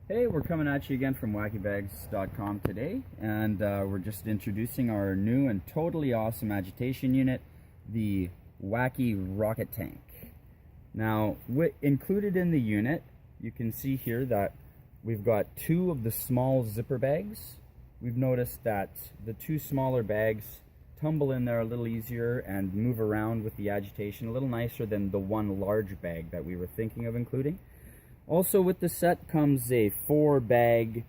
Hey, we're coming at you again from wackybags.com today, and we're just introducing our new and totally awesome agitation unit, the Wacky rocket tank. Now, included in the unit, you can see here that we've got two of the small zipper bags. We've noticed that the two smaller bags tumble in there a little easier and move around with the agitation a little nicer than the one large bag that we were thinking of including. Also with the set comes a 4-bag,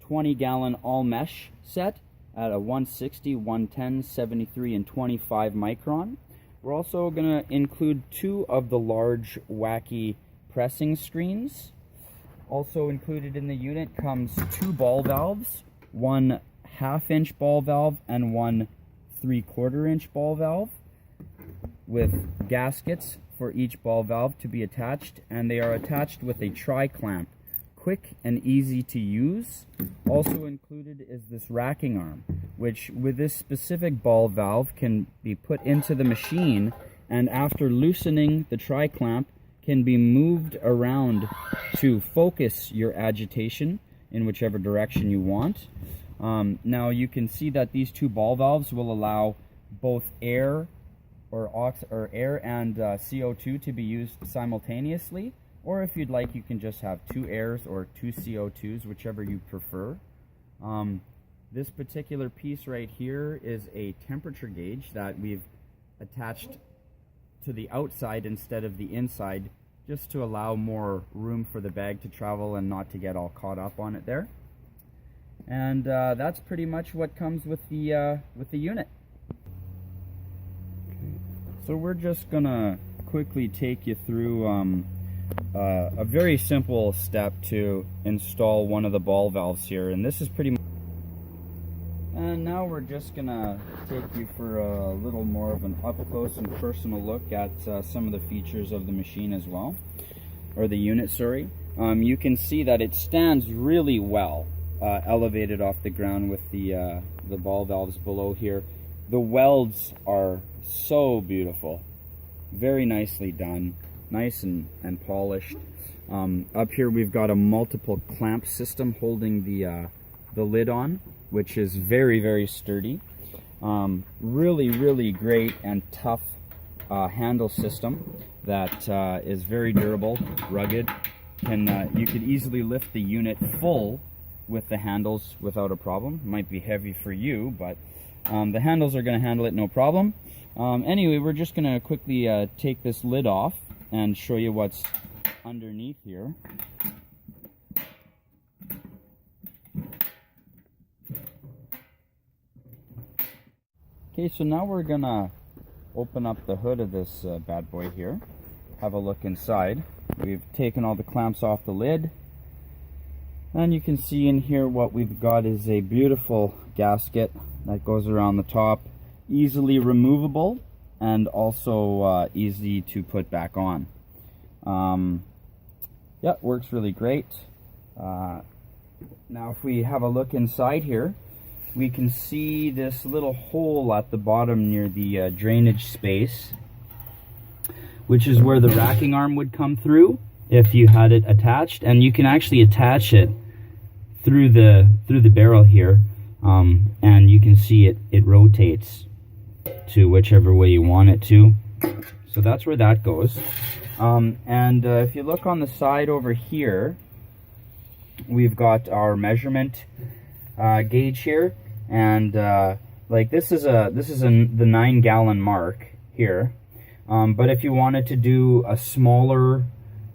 20-gallon all-mesh set at a 160, 110, 73, and 25 micron. We're also going to include two of the large Wacky pressing screens. Also included in the unit comes two ball valves, one 1/2-inch ball valve and one 3/4-inch ball valve, with gaskets for each ball valve to be attached, and they are attached with a tri-clamp, quick and easy to use. Also included is this racking arm, which with this specific ball valve can be put into the machine, and after loosening the tri-clamp can be moved around to focus your agitation in whichever direction you want. Now you can see that these two ball valves will allow both air and CO2 to be used simultaneously, or if you'd like, you can just have two airs or two CO2s, whichever you prefer. This particular piece right here is a temperature gauge that we've attached to the outside instead of the inside, just to allow more room for the bag to travel and not to get all caught up on it there. And that's pretty much what comes with the unit. So we're just gonna quickly take you through a very simple step to install one of the ball valves here, and this is pretty much. And now we're just gonna take you for a little more of an up close and personal look at some of the features of the machine as well, or the unit, sorry. You can see that it stands really well elevated off the ground with the ball valves below here. The welds are so beautiful, very nicely done, nice and polished. Up here we've got a multiple clamp system holding the lid on, which is very sturdy. Really great and tough handle system that is very durable, rugged. You could easily lift the unit full with the handles without a problem. Might be heavy for you, but the handles are going to handle it no problem. Anyway, we're just going to quickly take this lid off and show you what's underneath here. Okay, so now we're going to open up the hood of this bad boy here. Have a look inside. We've taken all the clamps off the lid. And you can see in here what we've got is a beautiful gasket that goes around the top, easily removable and also easy to put back on. Yeah, works really great. Now if we have a look inside here, we can see this little hole at the bottom near the drainage space, which is where the racking arm would come through if you had it attached, and you can actually attach it through the barrel here, and you can see it rotates to whichever way you want it to. So that's where that goes. And if you look on the side over here, we've got our measurement gauge here, and like this is the 9-gallon mark here. But if you wanted to do a smaller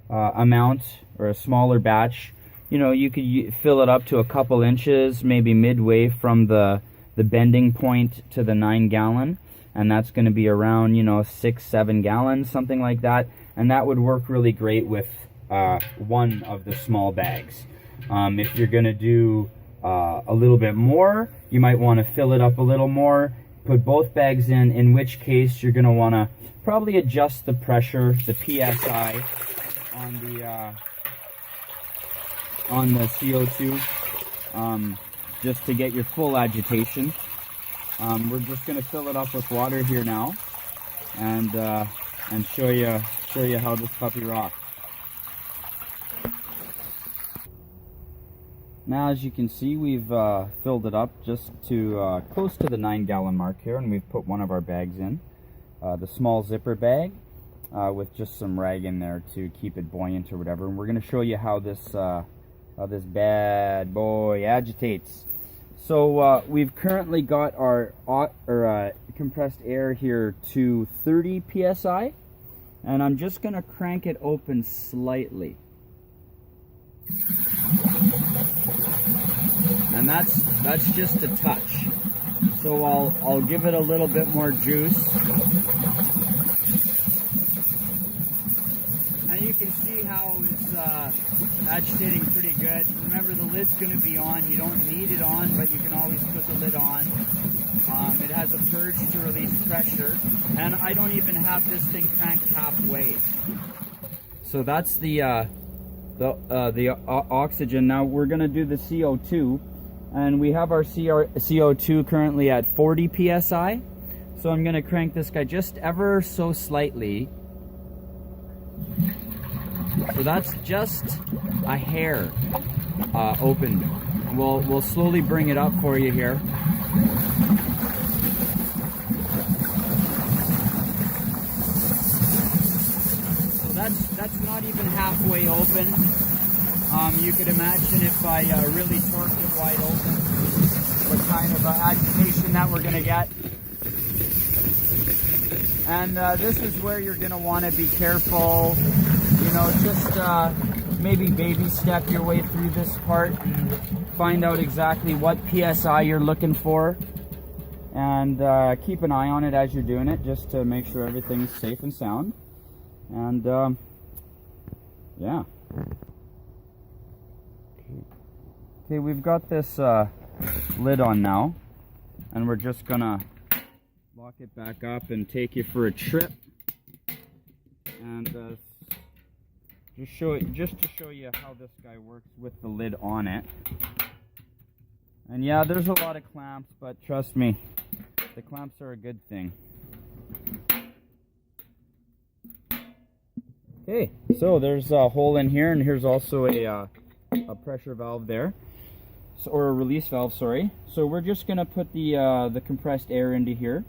amount or a smaller batch, you know, you could fill it up to a couple inches, maybe midway from the bending point to the 9-gallon, and that's going to be around, you know, 6-7 gallons, something like that, and that would work really great with one of the small bags. If you're going to do a little bit more, you might want to fill it up a little more, put both bags in which case you're going to want to probably adjust the pressure, the PSI on the CO2, just to get your full agitation. We're just going to fill it up with water here now, and show you how this puppy rocks. Now, as you can see, we've filled it up just to close to the 9-gallon mark here, and we've put one of our bags in, the small zipper bag, with just some rag in there to keep it buoyant or whatever. And we're going to show you how this bad boy agitates. So we've currently got our compressed air here to 30 psi, and I'm just going to crank it open slightly. And that's just a touch. So I'll give it a little bit more juice. And you can see how it's agitating pretty good. Remember, the lid's going to be on. You don't need it on, but you can always put the lid on. It has a purge to release pressure, and I don't even have this thing cranked halfway. So that's the oxygen. Now we're going to do the CO2, and we have our CO2 currently at 40 psi. So I'm going to crank this guy just ever so slightly. So that's just a hair open. We'll slowly bring it up for you here. So that's not even halfway open. You could imagine if I really torqued it wide open, what kind of agitation that we're going to get. And this is where you're going to want to be careful. You know, just maybe baby step your way through this part and find out exactly what PSI you're looking for. And keep an eye on it as you're doing it, just to make sure everything's safe and sound. And yeah. Okay, we've got this lid on now, and we're just gonna lock it back up and take you for a trip. And just to show you how this guy works with the lid on it. And yeah, there's a lot of clamps, but trust me, the clamps are a good thing. Okay, so there's a hole in here, and here's also a pressure valve there, or a release valve, sorry. So we're just gonna put the compressed air into here.